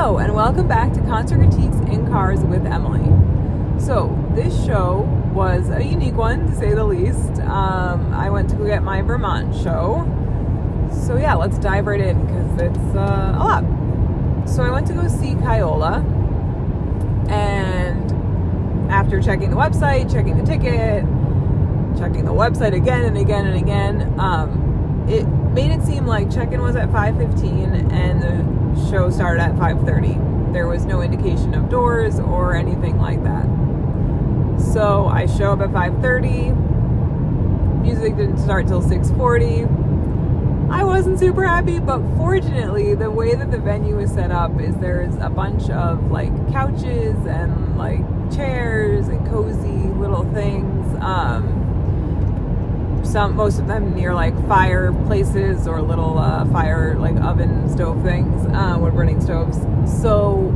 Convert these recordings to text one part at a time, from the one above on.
Hello, and welcome back to Concert Critiques in Cars with Emily. So, this show was a unique one, to say the least. I went to go get my Vermont show. So yeah, let's dive right in, because it's a lot. So I went to go see Cai Ola, and after checking the website, checking the ticket, checking the website again and again and again, it made it seem like check-in was at 5:15 and the show started at 5:30. There was no indication of doors or anything like that. So I show up at 5:30. Music didn't start till 6:40. I wasn't super happy, but fortunately, the way that the venue is set up is there's a bunch of like couches and like chairs and cozy little things. Most of them near like fireplaces or little fire like oven stove things, wood burning stoves. So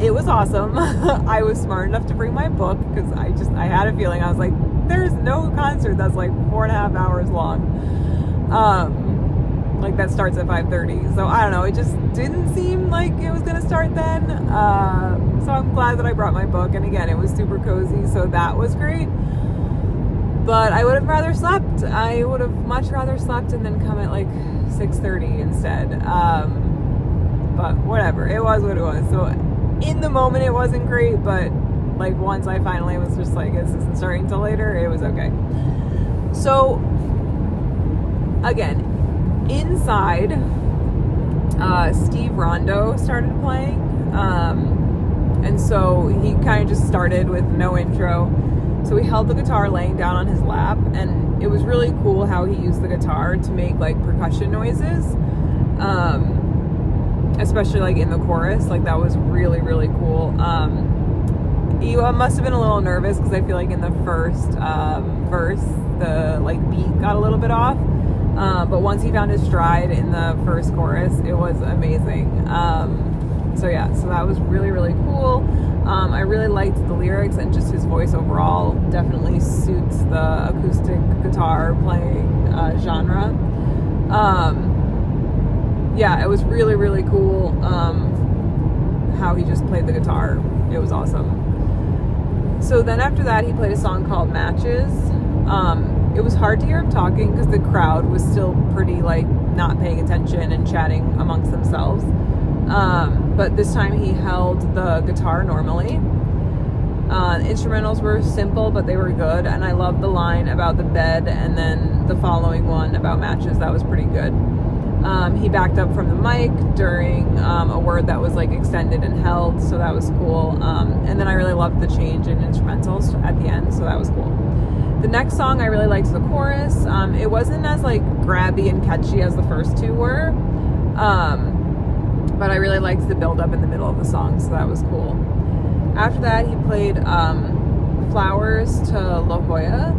it was awesome. I was smart enough to bring my book because I had a feeling. I was like, there's no concert that's like 4.5 hours long. Like that starts at 5:30. So I don't know. It just didn't seem like it was gonna start then. So I'm glad that I brought my book. And again, it was super cozy, so that was great. But I would have rather slept. I would have much rather slept and then come at like 6:30 instead. But whatever. It was what it was. So in the moment, it wasn't great. But like once I finally was just like, this isn't starting till later, it was okay. So again, inside, Steve Rondo started playing. And so he kind of just started with no intro. So he held the guitar laying down on his lap, and it was really cool how he used the guitar to make like percussion noises, especially like in the chorus. Like that was really, really cool. He must have been a little nervous because I feel like in the first verse, the like beat got a little bit off. But once he found his stride in the first chorus, it was amazing. So yeah, so that was really, really cool. I really liked the lyrics, and just his voice overall definitely suits the acoustic guitar playing genre. Yeah, it was really, really cool how he just played the guitar. It was awesome. So then after that, he played a song called Matches. It was hard to hear him talking because the crowd was still pretty like not paying attention and chatting amongst themselves. But this time he held the guitar normally. Instrumentals were simple, but they were good. And I loved the line about the bed, and then the following one about matches. That was pretty good. He backed up from the mic during a word that was like extended and held, so that was cool. And then I really loved the change in instrumentals at the end, so that was cool. The next song, I really liked the chorus. It wasn't as like grabby and catchy as the first two were, but I really liked the build up in the middle of the song, so that was cool. After that, he played Flowers to La Jolla.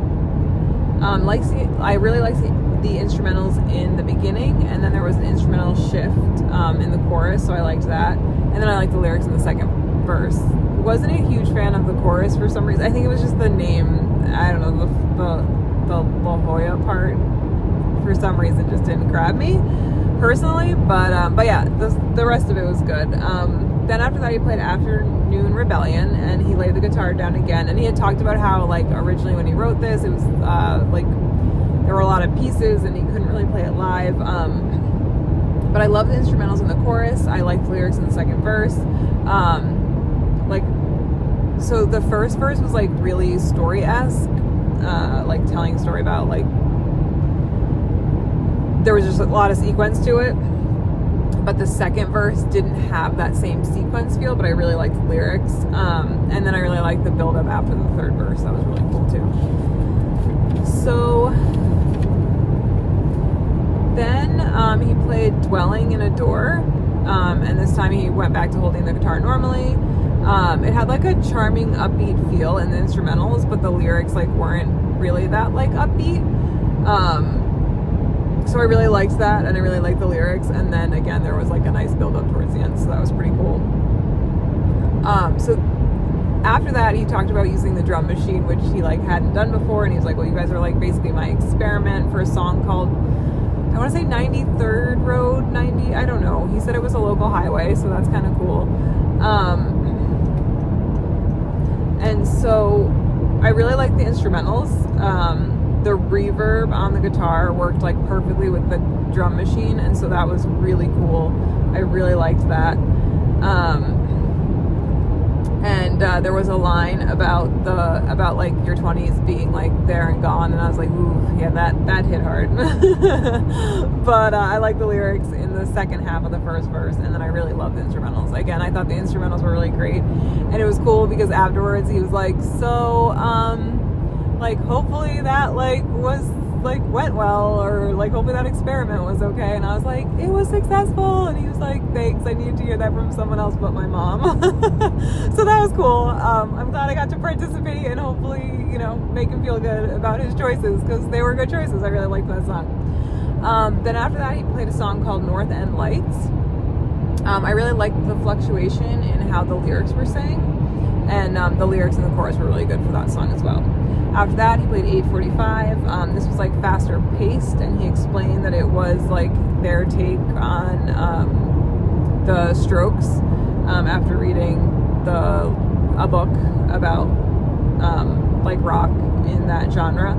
I really liked the instrumentals in the beginning, and then there was an instrumental shift in the chorus, so I liked that. And then I liked the lyrics in the second verse. Wasn't a huge fan of the chorus for some reason. I think it was just the name. I don't know, the La Jolla part for some reason just didn't grab me personally, but yeah, the rest of it was good. Then after that, he played Afternoon Rebellion, and he laid the guitar down again, and he had talked about how like originally when he wrote this, it was like there were a lot of pieces and he couldn't really play it live, but I love the instrumentals in the chorus. I liked the lyrics in the second verse. So the first verse was like really story-esque, like telling a story about like there was just a lot of sequence to it, but the second verse didn't have that same sequence feel, but I really liked the lyrics, and then I really liked the build-up after the third verse. That was really cool too. So then he played Dwelling in a Door, and this time he went back to holding the guitar normally. It had like a charming upbeat feel in the instrumentals, but the lyrics like weren't really that like upbeat. So I really liked that, and I really liked the lyrics. And then again, there was like a nice build up towards the end, so that was pretty cool. So after that, he talked about using the drum machine, which he like hadn't done before, and he was like, well, you guys are like basically my experiment for a song called I want to say 93rd Road, I don't know. He said it was a local highway, so that's kind of cool. And so I really like the instrumentals. The reverb on the guitar worked like perfectly with the drum machine, and so that was really cool. I really liked that. And there was a line about like your 20s being like there and gone, and I was like, ooh, yeah, that hit hard. But I like the lyrics in the second half of the first verse, and then I really loved the instrumentals. Again, I thought the instrumentals were really great, and it was cool because afterwards he was like, so like hopefully that like was like went well, or like hopefully that experiment was okay. And I was like, it was successful. And he was like, thanks, I needed to hear that from someone else but my mom. So that was cool. I'm glad I got to participate and hopefully, you know, make him feel good about his choices, because they were good choices. I really liked that song. Then after that, he played a song called North End Lights. I really liked the fluctuation in how the lyrics were sang, and the lyrics in the chorus were really good for that song as well. After that, he played 845. This was like faster paced, and he explained that it was like their take on the Strokes after reading a book about like rock in that genre.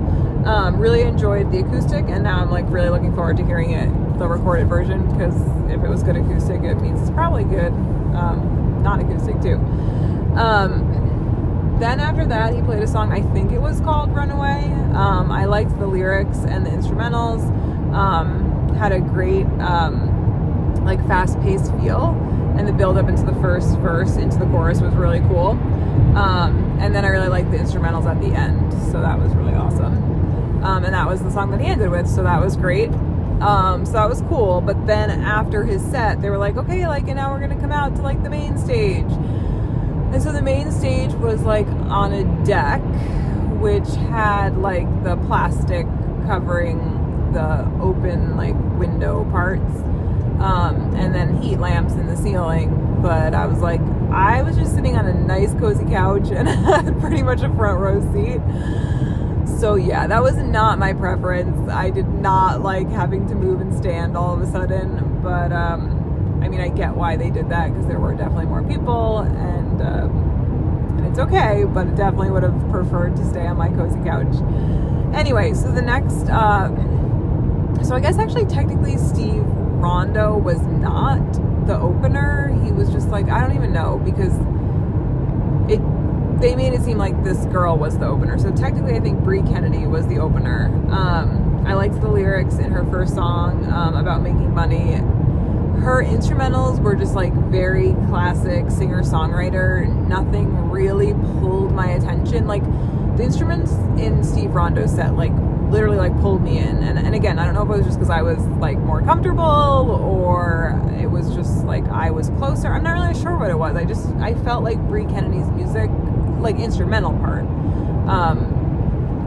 Really enjoyed the acoustic, and now I'm like really looking forward to hearing the recorded version, because if it was good acoustic, it means it's probably good non-acoustic too. Then after that, he played a song, I think it was called Runaway. I liked the lyrics and the instrumentals. Had a great like fast-paced feel, and the build up into the first verse into the chorus was really cool. And then I really liked the instrumentals at the end, so that was really awesome. And that was the song that he ended with, so that was great. So that was cool. But then after his set, they were like, okay, like, and now we're gonna come out to like the main stage. And so the main stage was like on a deck, which had like the plastic covering the open like window parts, and then heat lamps in the ceiling. But I was just sitting on a nice cozy couch and had pretty much a front row seat. So yeah, that was not my preference. I did not like having to move and stand all of a sudden, but I mean, I get why they did that, because there were definitely more people, and it's okay, but definitely would have preferred to stay on my cozy couch. Anyway, so the next, so I guess actually technically Steve Rondo was not the opener. He was just like, I don't even know, because they made it seem like this girl was the opener. So technically I think Brie Kennedy was the opener. I liked the lyrics in her first song about making money. Her instrumentals were just like very classic singer-songwriter. Nothing really pulled my attention. Like the instruments in Steve Rondo's set like literally like pulled me in. And again, I don't know if it was just because I was like more comfortable, or it was just like I was closer. I'm not really sure what it was. I felt like Brie Kennedy's music, like instrumental part,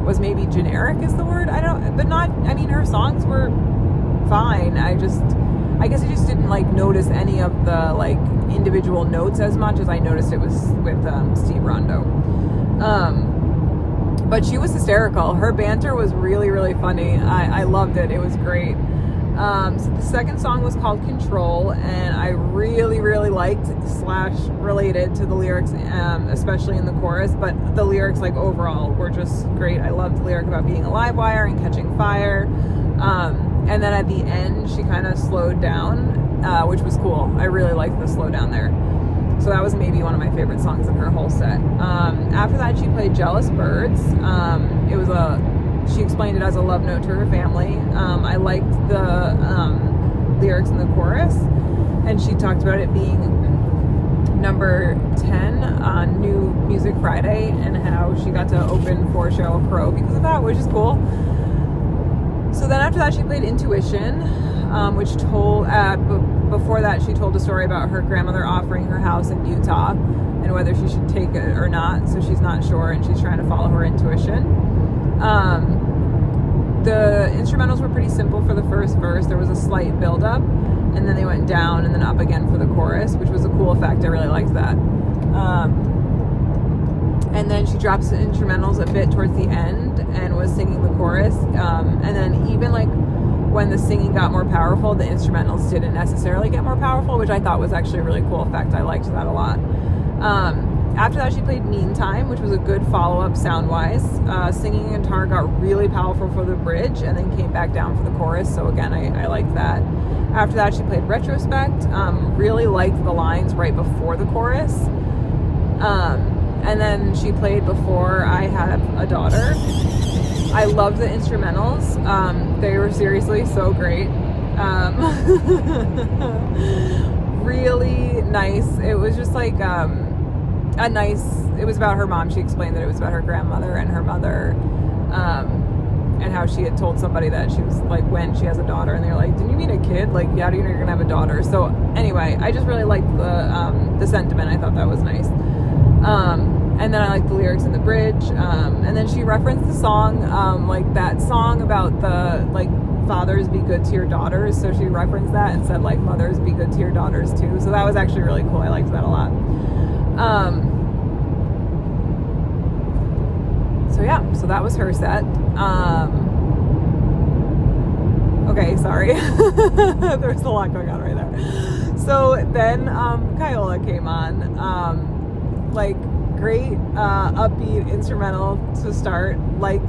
was maybe generic is the word. I mean, her songs were fine. I guess I just didn't like notice any of the like individual notes as much as I noticed it was with Steve Rondo. But she was hysterical. Her banter was really, really funny. I loved it. It was great. So the second song was called Control, and I really, really liked / related to the lyrics, especially in the chorus, but the lyrics like overall were just great. I loved the lyric about being a live wire and catching fire. And then at the end, she kind of slowed down, which was cool. I really liked the slow down there. So that was maybe one of my favorite songs in her whole set. After that, she played Jealous Birds. She explained it as a love note to her family. I liked the lyrics in the chorus, and she talked about it being number 10 on New Music Friday, and how she got to open for Sheryl Crow because of that, which is cool. So then after that, she played Intuition, which told, before that, she told a story about her grandmother offering her house in Utah and whether she should take it or not. So she's not sure, and she's trying to follow her intuition. The instrumentals were pretty simple for the first verse. There was a slight build up, and then they went down and then up again for the chorus, which was a cool effect. I really liked that. And then she drops the instrumentals a bit towards the end and was singing the chorus. And then even like when the singing got more powerful, the instrumentals didn't necessarily get more powerful, which I thought was actually a really cool effect. I liked that a lot. After that, she played Meantime, which was a good follow-up sound-wise. Singing and guitar got really powerful for the bridge and then came back down for the chorus. So again, I liked that. After that, she played Retrospect. Really liked the lines right before the chorus. And then she played Before I Have a Daughter. I loved the instrumentals. They were seriously so great. Really nice. It was just like it was about her mom. She explained that it was about her grandmother and her mother, and how she had told somebody that she was like, when she has a daughter, and they're like, didn't you mean a kid? Like, yeah, do you know you're gonna have a daughter? So anyway, I just really liked the sentiment. I thought that was nice. And then I liked the lyrics in the bridge. And then she referenced the song, like that song about the, like, fathers be good to your daughters. So she referenced that and said, like, mothers be good to your daughters too. So that was actually really cool. I liked that a lot. So yeah, so that was her set. Okay, sorry. There's a lot going on right there. So then Cai Ola came on. Like, great upbeat instrumental to start. Liked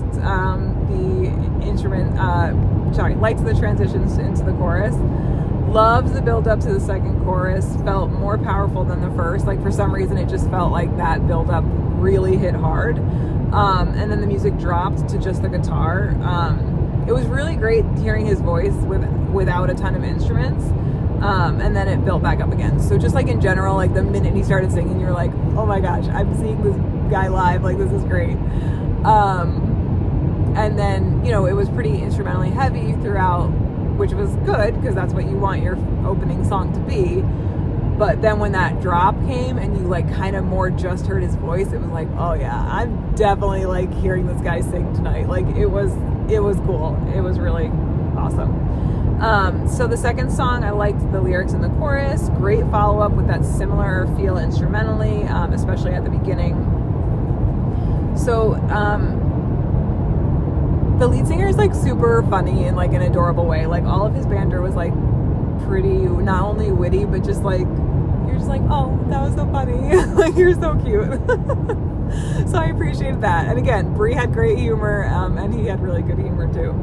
liked the transitions into the chorus. Loved the build up to the second chorus. Felt more powerful than the first. Like, for some reason it just felt like that build up really hit hard. And then the music dropped to just the guitar. It was really great hearing his voice without a ton of instruments. And then it built back up again. So just like in general, like the minute he started singing, you were like, oh my gosh, I'm seeing this guy live. Like, this is great. And then, you know, it was pretty instrumentally heavy throughout, which was good because that's what you want your opening song to be. But then when that drop came and you like kind of more just heard his voice, it was like, oh yeah, I'm definitely like hearing this guy sing tonight. Like, it was cool. It was really awesome. So the second song, I liked the lyrics in the chorus. Great follow-up with that similar feel instrumentally, especially at the beginning. So the lead singer is like super funny in like an adorable way. Like, all of his banter was like pretty, not only witty, but just like, you're just like, oh, that was so funny. Like, you're so cute. So I appreciated that. And again, Brie had great humor, and he had really good humor too.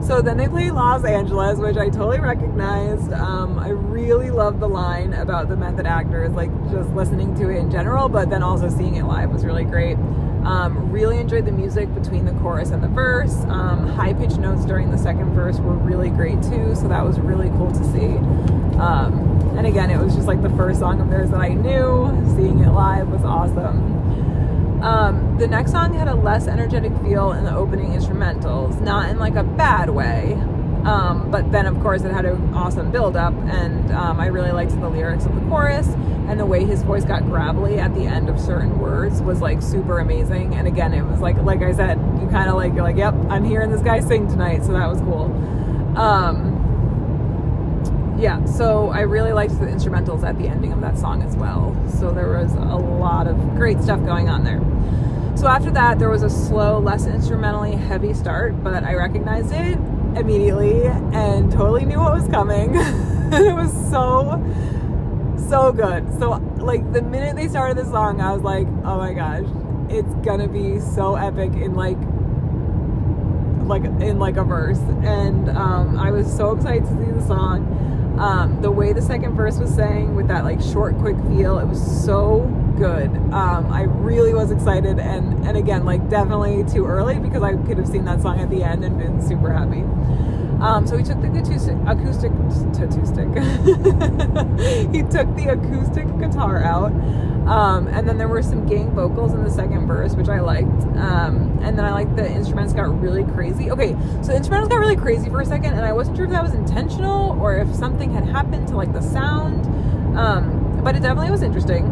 So then they played Los Angeles, which I totally recognized. I really loved the line about the method actors, like just listening to it in general, but then also seeing it live was really great. Really enjoyed the music between the chorus and the verse. High-pitched notes during the second verse were really great too, so that was really cool to see. And again, it was just like the first song of theirs that I knew. Seeing it live was awesome. The next song had a less energetic feel in the opening instrumentals, not in like a bad way, but then of course it had an awesome build up, and I really liked the lyrics of the chorus, and the way his voice got gravelly at the end of certain words was like super amazing. And again, it was like I said, you kind of like, you're like, yep, I'm hearing this guy sing tonight, so that was cool. Yeah, so I really liked the instrumentals at the ending of that song as well. So there was a lot of great stuff going on there. So after that, there was a slow, less instrumentally heavy start, but I recognized it immediately and totally knew what was coming. And it was so good. So like the minute they started the song, I was like, oh my gosh, it's gonna be so epic in like a verse. And I was so excited to see the song. The way the second verse was sang with that like short, quick feel, it was so good. I really was excited, and again, like definitely too early because I could have seen that song at the end and been super happy. So he took the acoustic he took the acoustic guitar out, and then there were some gang vocals in the second verse, which I liked, and then I liked the instruments got really crazy. Okay, so the instrumentals got really crazy for a second, and I wasn't sure if that was intentional or if something had happened to like the sound, but it definitely was interesting.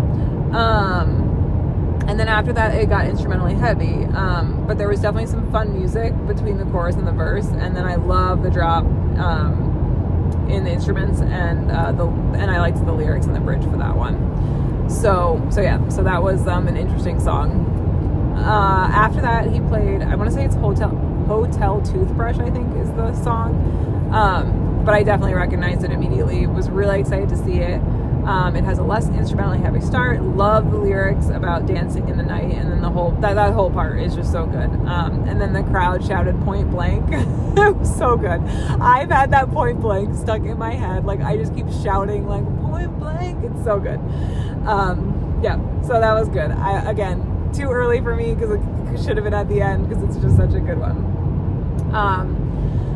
And then after that, it got instrumentally heavy. But there was definitely some fun music between the chorus and the verse. And then I love the drop in the instruments, and I liked the lyrics in the bridge for that one. So yeah, so that was an interesting song. After that, he played, I want to say it's Hotel Toothbrush, I think is the song. But I definitely recognized it immediately. Was really excited to see it. It has a less instrumentally heavy start. Love the lyrics about dancing in the night, and then the whole that whole part is just so good. And then the crowd shouted "point blank." It was so good. I've had that "point blank" stuck in my head. Like I just keep shouting like "point blank." It's so good. Yeah, so that was good. Again, too early for me because it should have been at the end because it's just such a good one.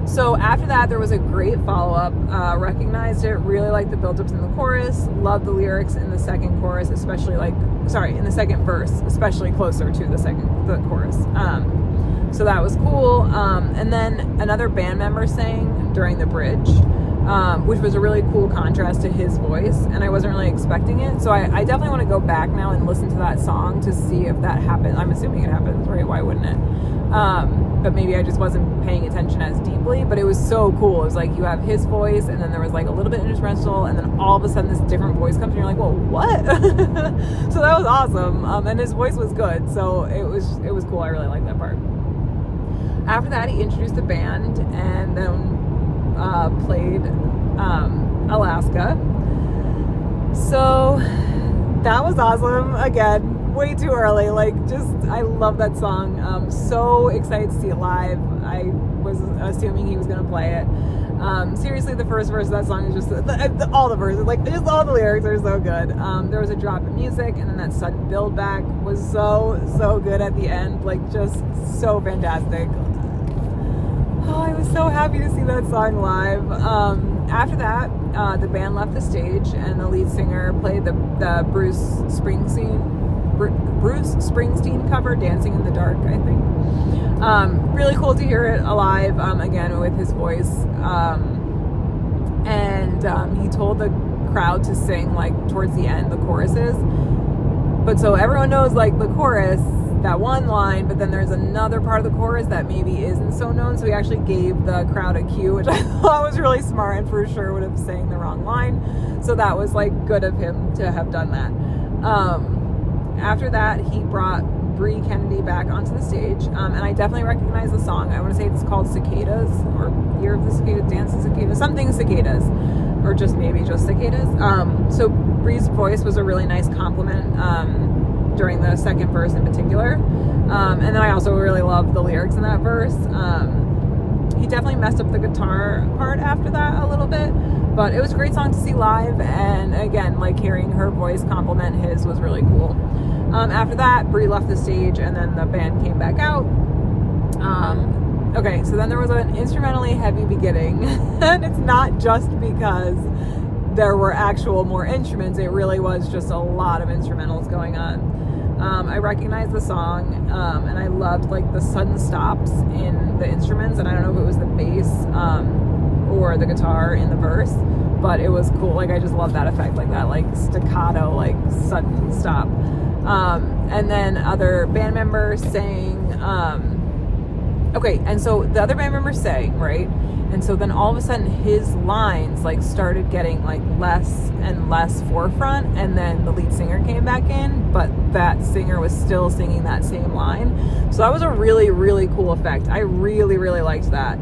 So after that, there was a great follow-up. Recognized it, really liked the build-ups in the chorus, loved the lyrics in the second chorus, especially in the second verse, especially closer to the chorus. So that was cool. And then another band member sang during the bridge, which was a really cool contrast to his voice, and I wasn't really expecting it. So I definitely want to go back now and listen to that song to see if that happened. I'm assuming it happens, right? Why wouldn't it? But maybe I just wasn't paying attention as deeply, but it was so cool. It was like you have his voice, and then there was like a little bit instrumental, and then all of a sudden this different voice comes and you're like, well, what? So that was awesome. And his voice was good, so it was cool. I really liked that part. After that, he introduced the band and then played Alaska. So that was awesome. Again, way too early. I love that song. So excited to see it live. I was assuming he was going to play it. Seriously, the first verse of that song is just all the verses, just all the lyrics are so good. There was a drop in music, and then that sudden build back was so good at the end. Just so fantastic. Oh, I was so happy to see that song live. After that, the band left the stage, and the lead singer played the Bruce Springsteen cover, Dancing in the Dark, I think. Really cool to hear it alive, again, with his voice. And he told the crowd to sing, towards the end, the choruses. But so everyone knows, the chorus, that one line, but then there's another part of the chorus that maybe isn't so known, so he actually gave the crowd a cue, which I thought was really smart, and for sure would have sang the wrong line. So that was good of him to have done that. After that, he brought Bree Kennedy back onto the stage, and I definitely recognize the song. I want to say it's called Cicadas, or Year of the Cicada, Dance of Cicadas, something cicadas, or maybe just cicadas. So Bree's voice was a really nice compliment during the second verse in particular, and then I also really loved the lyrics in that verse. He definitely messed up the guitar part after that a little bit, but it was a great song to see live, and again, hearing her voice compliment his was really cool. After that, Bree left the stage, and then the band came back out. Okay, so then there was an instrumentally heavy beginning, and it's not just because there were actual more instruments, it really was just a lot of instrumentals going on. I recognized the song, and I loved the sudden stops in the instruments, and I don't know if it was the bass or the guitar in the verse, but it was cool. I just love that effect, that staccato, sudden stop. And then other band members sang. Okay, and so the other band members sang, right? And so then all of a sudden his lines started getting less and less forefront, and then the lead singer came back in, but that singer was still singing that same line. So that was a really, really cool effect. I really, really liked that.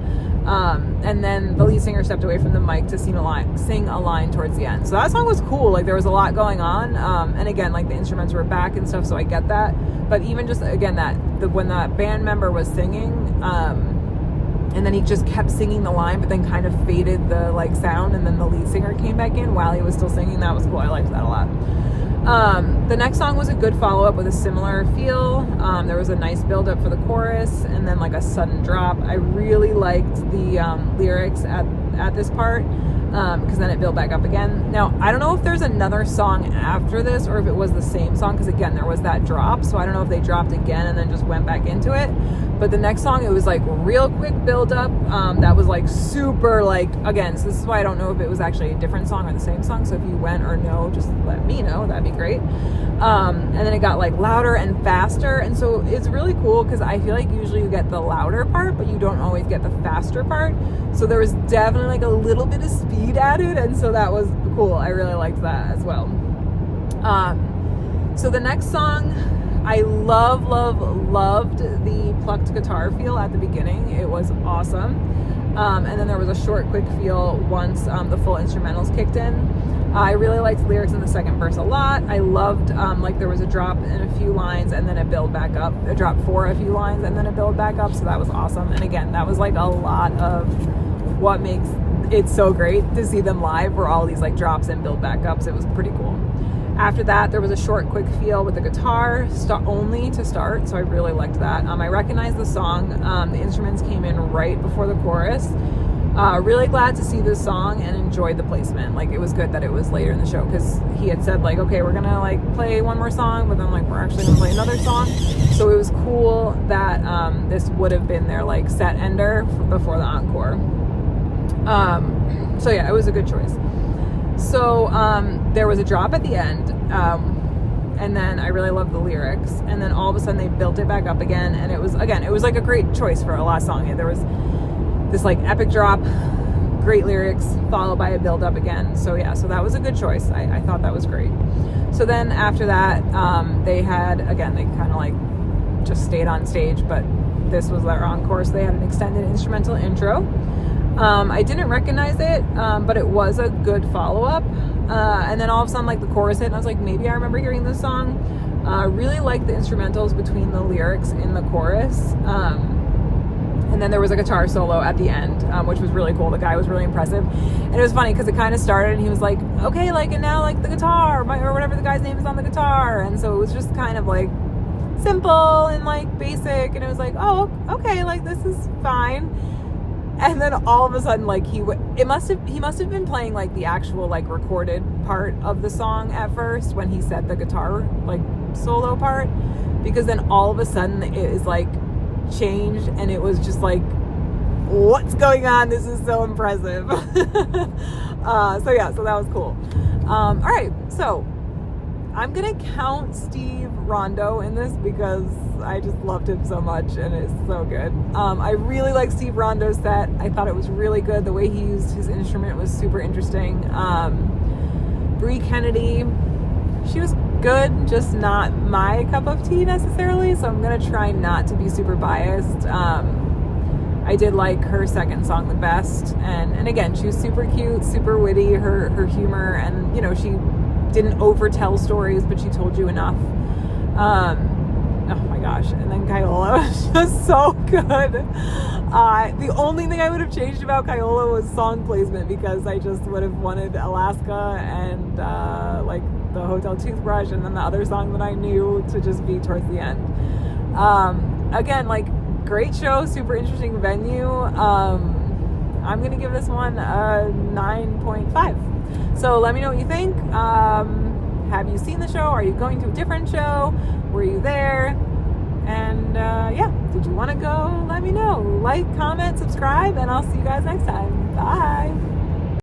And then the lead singer stepped away from the mic to sing a line towards the end. So that song was cool. There was a lot going on. And again, the instruments were back and stuff, so I get that. But even just, again, when that band member was singing, and then he just kept singing the line, but then kind of faded the sound, and then the lead singer came back in while he was still singing. That was cool. I liked that a lot. The next song was a good follow-up with a similar feel. There was a nice build-up for the chorus, and then a sudden drop. I really liked the lyrics at this part, because then it built back up again. Now, I don't know if there's another song after this, or if it was the same song, because again, there was that drop, so I don't know if they dropped again and then just went back into it. But the next song, it was real quick build-up, that was super again, so this is why I don't know if it was actually a different song or the same song, so if you went or know, just let me know, that'd be great. And then it got louder and faster, and so it's really cool, because I feel usually you get the louder part, but you don't always get the faster part. So there was definitely a little bit of speed added, and so that was cool. I really liked that as well. So the next song, I loved the plucked guitar feel at the beginning. It was awesome. And then there was a short, quick feel once the full instrumentals kicked in. I really liked the lyrics in the second verse a lot. I loved, like, there was a drop in a few lines and then a build back up. A drop for a few lines and then a build back up. So that was awesome. And again, that was like a lot of what makes it so great to see them live, were all these like drops and build back ups. It was pretty cool. After that, there was a short, quick feel with the guitar only to start, so I really liked that. I recognized the song. The instruments came in right before the chorus. Really glad to see this song and enjoyed the placement. Like, it was good that it was later in the show, because he had said like, okay, we're gonna like play one more song, but then like we're actually gonna play another song. So it was cool that this would have been their like set ender before the encore. So yeah, it was a good choice. So there was a drop at the end, and then I really loved the lyrics, and then all of a sudden they built it back up again, and it was like a great choice for a last song. There was this like epic drop, great lyrics, followed by a build up again. So yeah, so that was a good choice. I thought that was great. So then after that, they kind of like just stayed on stage, but this was their encore, so they had an extended instrumental intro. I didn't recognize it, but it was a good follow-up. And then all of a sudden, like, the chorus hit, and I was like, maybe I remember hearing this song. Really liked the instrumentals between the lyrics in the chorus. And then there was a guitar solo at the end, which was really cool. The guy was really impressive. And it was funny because it kind of started and he was like, okay, like, and now like the guitar, or whatever the guy's name is on the guitar. And so it was just kind of like simple and like basic. And it was like, oh, okay, like this is fine. And then all of a sudden, like, he must have been playing like the actual like recorded part of the song at first when he said the guitar like solo part, because then all of a sudden it is like changed and it was just like, what's going on? This is so impressive. So yeah, so that was cool. All right, so I'm gonna count Steve Rondo in this because I just loved him so much and it's so good. I really like Steve Rondo's set. I thought it was really good. The way he used his instrument was super interesting. Bree Kennedy, she was good, just not my cup of tea necessarily, so I'm gonna try not to be super biased. I did like her second song the best, and again, she was super cute, super witty, her humor, and you know, she didn't overtell stories, but she told you enough. Oh my gosh. And then Cai ola was just so good. The only thing I would have changed about Cai ola was song placement, because I just would have wanted Alaska and like the Hotel Toothbrush, and then the other song that I knew to just be towards the end. Again, like, great show, super interesting venue. I'm gonna give this one a 9.5. So let me know what you think. Have you seen the show? Are you going to a different show? Were you there? And yeah, did you want to go? Let me know. Like, comment, subscribe, and I'll see you guys next time. Bye.